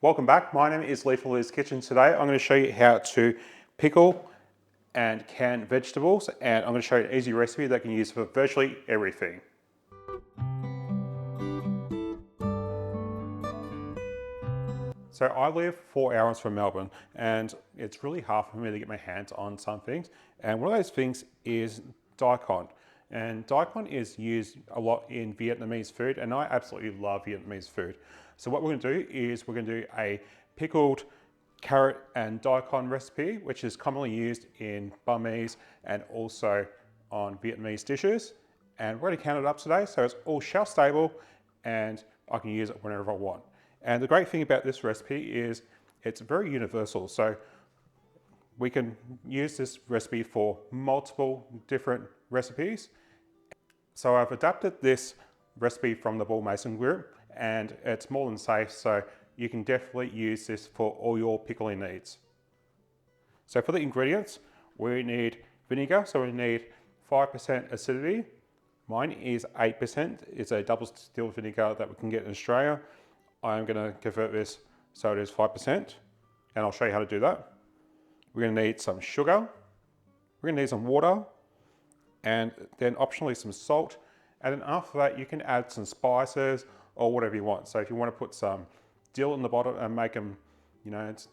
Welcome back. My name is Leigh from Leigh's Kitchen. Today I'm going to show you how to pickle and can vegetables, and I'm going to show you an easy recipe that you can use for virtually everything. So I live 4 hours from Melbourne, and it's really hard for me to get my hands on some things. And one of those things is daikon. And daikon is used a lot in Vietnamese food, and I absolutely love Vietnamese food. So what we're going to do is we're going to do a pickled carrot and daikon recipe, which is commonly used in Burmese and also on Vietnamese dishes. And we're going to count it up today, so it's all shelf stable and I can use it whenever I want. And the great thing about this recipe is it's very universal. So we can use this recipe for multiple different recipes. So I've adapted this recipe from the Ball Mason group, and it's more than safe. So you can definitely use this for all your pickling needs. So for the ingredients, we need vinegar. So we need 5% acidity. Mine is 8%. It's a double distilled vinegar that we can get in Australia. I'm going to convert this so it is 5%, and I'll show you how to do that. We're going to need some sugar. We're going to need some water, and then optionally some salt. And then after that, you can add some spices or whatever you want. So if you want to put some dill in the bottom and make them,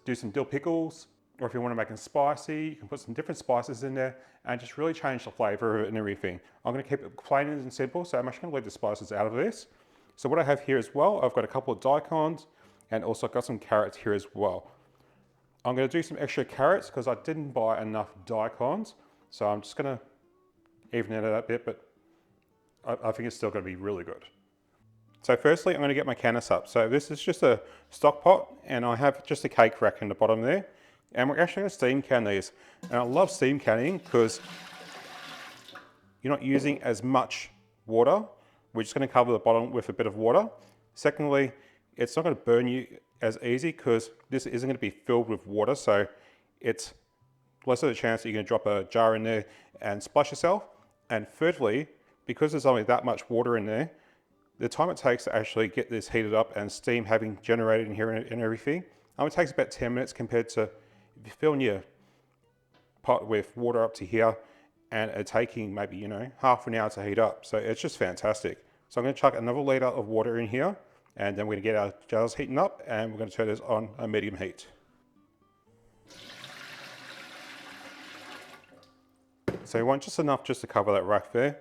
do some dill pickles, or if you want to make them spicy, you can put some different spices in there and just really change the flavor of it and everything. I'm going to keep it plain and simple, so I'm actually going to leave the spices out of this. So what I have here as well, I've got a couple of daikons and also got some carrots here as well. I'm going to do some extra carrots because I didn't buy enough daikons. So I'm just going to even it out a bit, but I think it's still going to be really good. So firstly, I'm going to get my cannice up. So this is just a stock pot, and I have just a cake rack in the bottom there. And we're actually going to steam can these. And I love steam canning because you're not using as much water. We're just going to cover the bottom with a bit of water. Secondly, it's not going to burn you as easy because this isn't going to be filled with water. So it's less of a chance that you're going to drop a jar in there and splash yourself. And thirdly, because there's only that much water in there, the time it takes to actually get this heated up and steam having generated in here and everything, it takes about 10 minutes compared to if you're filling your pot with water up to here and it taking maybe, half an hour to heat up. So it's just fantastic. So I'm going to chuck another litre of water in here, and then we're going to get our jars heating up, and we're going to turn this on a medium heat. So you want just enough just to cover that rack there.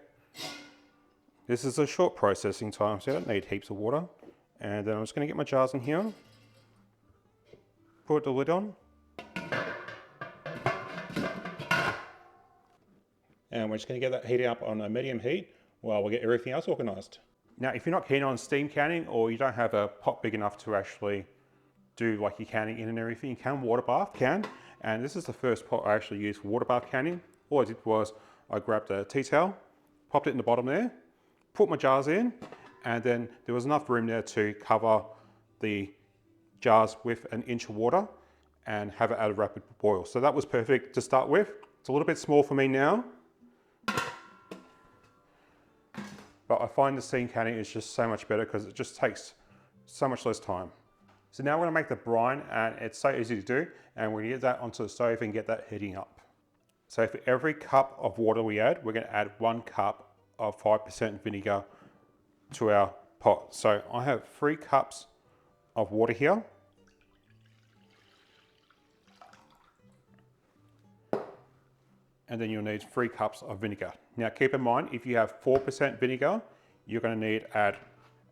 This is a short processing time, so you don't need heaps of water. And then I'm just going to get my jars in here, put the lid on, and we're just going to get that heating up on a medium heat while we get everything else organised. Now, if you're not keen on steam canning, or you don't have a pot big enough to actually do like your canning in and everything, you can water bath can. And this is the first pot I actually used for water bath canning. All I did was I grabbed a tea towel, popped it in the bottom there, put my jars in, and then there was enough room there to cover the jars with an inch of water and have it at a rapid boil. So that was perfect to start with. It's a little bit small for me now, but I find the steam canning is just so much better because it just takes so much less time. So now we're going to make the brine, and it's so easy to do, and we're going to get that onto the stove and get that heating up. So for every cup of water we add, we're going to add 1 cup of 5% vinegar to our pot. So I have 3 cups of water here. And then you'll need 3 cups of vinegar. Now keep in mind, if you have 4% vinegar, you're going to need to add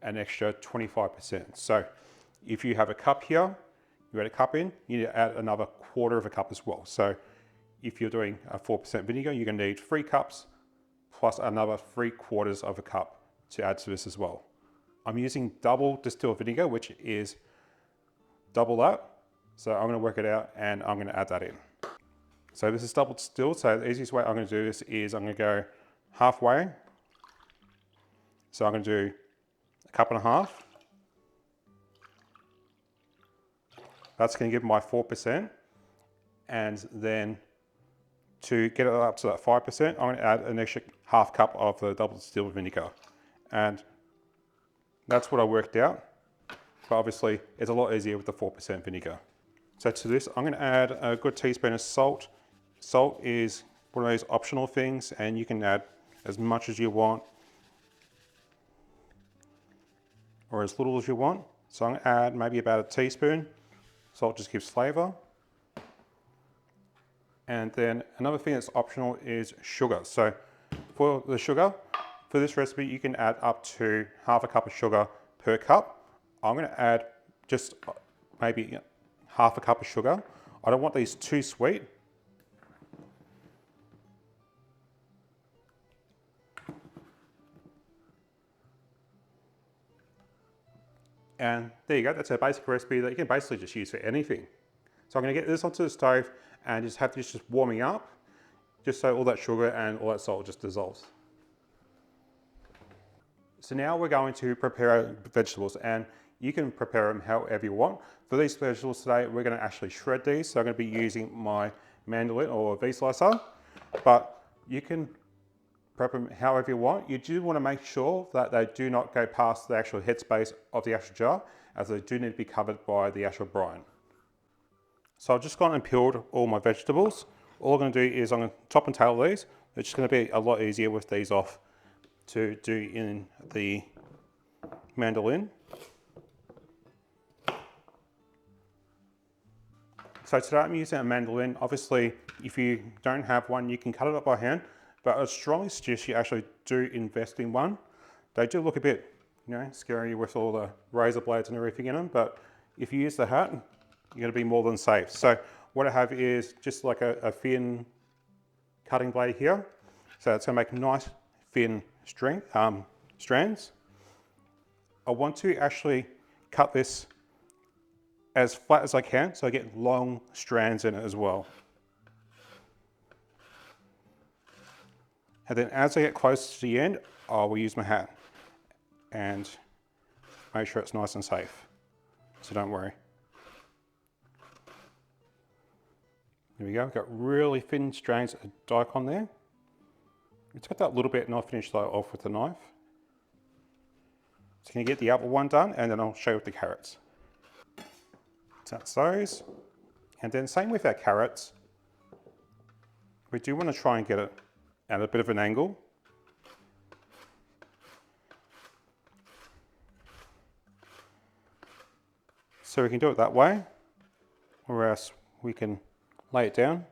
an extra 25%. So if you have a cup here, you add a cup in, you need to add another 1/4 of a cup as well. So if you're doing a 4% vinegar, you're going to need 3 cups plus another 3/4 of a cup to add to this as well. I'm using double distilled vinegar, which is double that. So I'm going to work it out and I'm going to add that in. So this is double distilled, so the easiest way I'm going to do this is I'm going to go halfway. So I'm going to do 1.5 cups. That's going to give my 4%. And then to get it up to that 5%, I'm going to add an extra 1/2 cup of the double distilled vinegar. And that's what I worked out. but obviously it's a lot easier with the 4% vinegar. So to this, I'm going to add a good teaspoon of salt. Salt is one of those optional things, and you can add as much as you want or as little as you want. So I'm going to add maybe about a teaspoon. Salt just gives flavour. And then another thing that's optional is sugar. So for the sugar, for this recipe, you can add up to half a cup of sugar per cup. I'm going to add just maybe half a cup of sugar. I don't want these too sweet. And there you go, that's a basic recipe that you can basically just use for anything. So I'm going to get this onto the stove and just have this just warming up, just so all that sugar and all that salt just dissolves. So now we're going to prepare our vegetables, and you can prepare them however you want. For these vegetables today, we're going to actually shred these. So I'm going to be using my mandolin or V-slicer, but you can prep them however you want. You do want to make sure that they do not go past the actual headspace of the actual jar, as they do need to be covered by the actual brine. So I've just gone and peeled all my vegetables. All I'm going to do is I'm going to top and tail these. It's just going to be a lot easier with these off to do in the mandolin. So today I'm using a mandolin. Obviously, if you don't have one, you can cut it up by hand, but I strongly suggest you actually do invest in one. They do look a bit, scary with all the razor blades and everything in them, but if you use the hat, you're going to be more than safe. So what I have is just like a thin cutting blade here. So it's going to make nice thin strands. I want to actually cut this as flat as I can, so I get long strands in it as well. And then as I get close to the end, I will use my hat and make sure it's nice and safe. So don't worry. There we go, we've got really thin strands of daikon there. Let's get that little bit and I'll finish that off with the knife. So can you get the other one done, and then I'll show you with the carrots. So that's those. And then same with our carrots. We do want to try and get it at a bit of an angle. So we can do it that way, or else we can lay it down.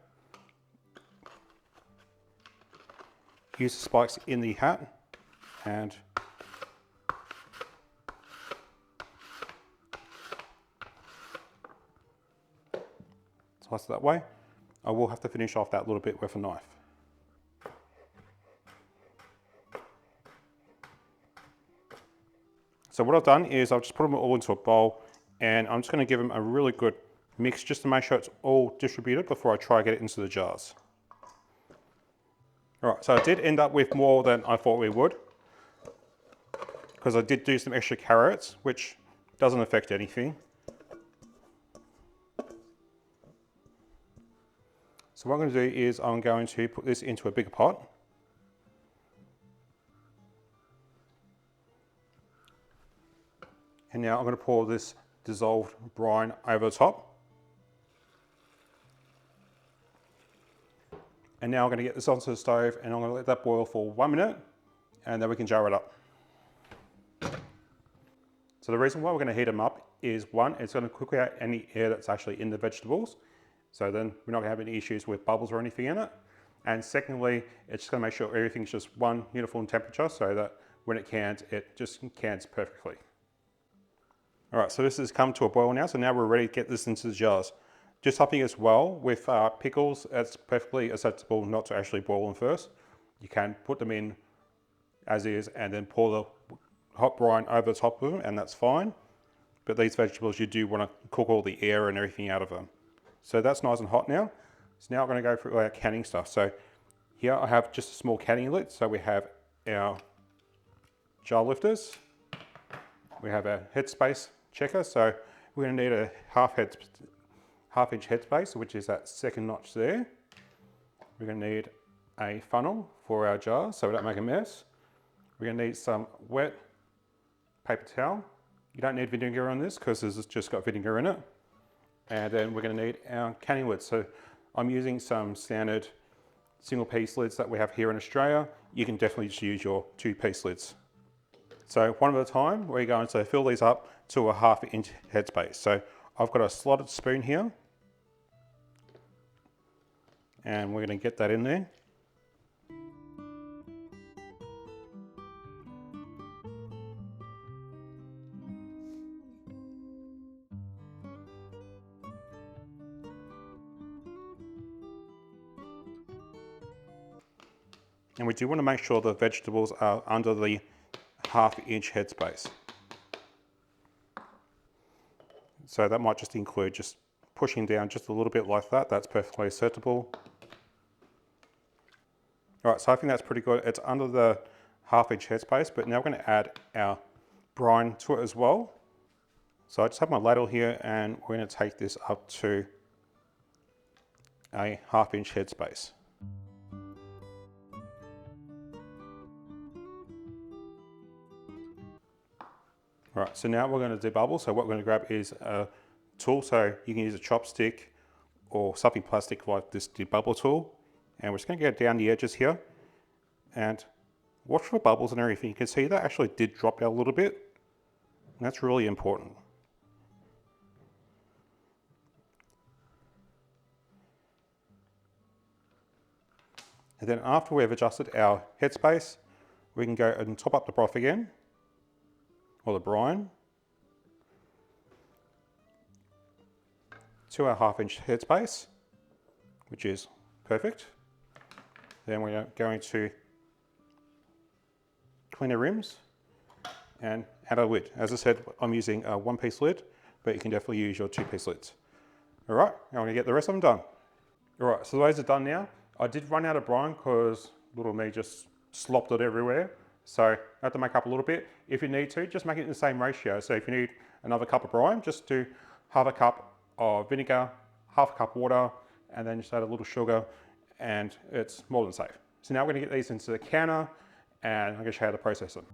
Use the spikes in the hat and slice it that way. I will have to finish off that little bit with a knife. So what I've done is I've just put them all into a bowl, and I'm just going to give them a really good mix just to make sure it's all distributed before I try to get it into the jars. All right, so I did end up with more than I thought we would, because I did do some extra carrots, which doesn't affect anything. So what I'm going to do is I'm going to put this into a bigger pot. And now I'm going to pour this dissolved brine over the top. And now I'm going to get this onto the stove, and I'm going to let that boil for 1 minute, and then we can jar it up. So the reason why we're going to heat them up is, one, it's going to cook out any air that's actually in the vegetables. So then we're not going to have any issues with bubbles or anything in it. And secondly, it's just going to make sure everything's just one uniform temperature, so that when it cans, it just cans perfectly. All right, so this has come to a boil now. So now we're ready to get this into the jars. Just something as well with pickles, it's perfectly acceptable not to actually boil them first. You can put them in as is and then pour the hot brine over the top of them, and that's fine. But these vegetables, you do want to cook all the air and everything out of them. So that's nice and hot now. So now we're going to go through our canning stuff. So here I have just a small canning lid. So we have our jar lifters. We have our headspace checker. So we're going to need a half-inch headspace, which is that second notch there. We're going to need a funnel for our jars so we don't make a mess. We're going to need some wet paper towel, You don't need vinegar on this because it's just got vinegar in it. And then we're going to need our canning lids. So I'm using some standard single piece lids that we have here in Australia. You can definitely just use your 2-piece lids. So one at a time, we're going to fill these up to a 1/2 inch headspace. So I've got a slotted spoon here, and we're going to get that in there. And we do want to make sure the vegetables are under the 1/2 inch headspace. So that might just include just pushing down just a little bit like that. That's perfectly acceptable. All right, so I think that's pretty good. It's under the 1/2 inch headspace, but now we're going to add our brine to it as well. So I just have my ladle here, and we're going to take this up to a 1/2 inch headspace. All right, so now we're going to debubble. So what we're going to grab is a tool. So you can use a chopstick or something plastic like this debubble tool. And we're just going to get down the edges here and watch for bubbles and everything. You can see that actually did drop out a little bit. And that's really important. And then after we've adjusted our headspace, we can go and top up the broth again, or the brine, to our 1/2 inch headspace, which is perfect. Then we're going to clean the rims and add a lid. As I said, I'm using a 1-piece lid, but you can definitely use your 2-piece lids. All right, now I'm gonna get the rest of them done. All right, so those are done now. I did run out of brine because little me just slopped it everywhere. So I have to make up a little bit. If you need to, just make it in the same ratio. So if you need another cup of brine, just do 1/2 cup of vinegar, 1/2 cup water, and then just add a little sugar, and it's more than safe. So now we're gonna get these into the counter, and I'm gonna show you how to process them.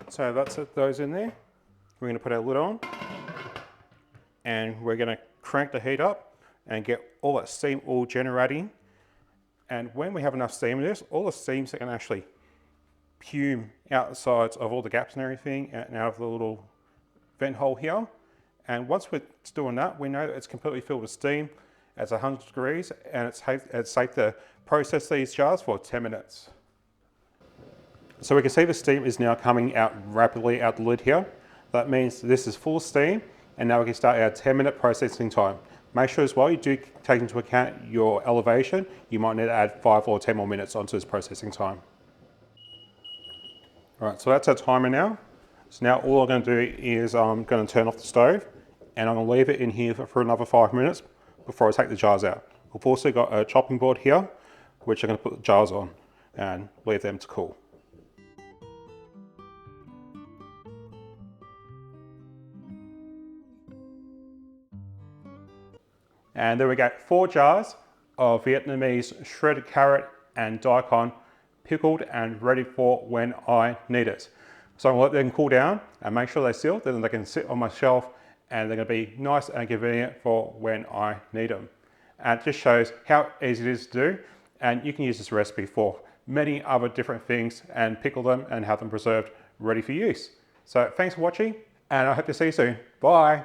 So that's it, those in there. We're gonna put our lid on, and we're gonna crank the heat up and get all that steam all generating. And when we have enough steam in this, all the steams are gonna actually fume out the sides of all the gaps and everything, and out of the little vent hole here. And once we're doing that, we know that it's completely filled with steam. It's 100 degrees, and it's safe to process these jars for 10 minutes. So we can see the steam is now coming out rapidly out the lid here. That means this is full of steam, and now we can start our 10-minute processing time. Make sure as well you do take into account your elevation. You might need to add 5 or 10 more minutes onto this processing time. All right, so that's our timer now. So now all I'm going to do is I'm going to turn off the stove, and I'm going to leave it in here for another 5 minutes before I take the jars out. I've also got a chopping board here, which I'm going to put the jars on and leave them to cool. And there we go, 4 jars of Vietnamese shredded carrot and daikon, pickled and ready for when I need it. So I'm gonna let them cool down and make sure they're sealed, then they can sit on my shelf, and they're gonna be nice and convenient for when I need them. And it just shows how easy it is to do, and you can use this recipe for many other different things and pickle them and have them preserved ready for use. So thanks for watching, and I hope to see you soon. Bye.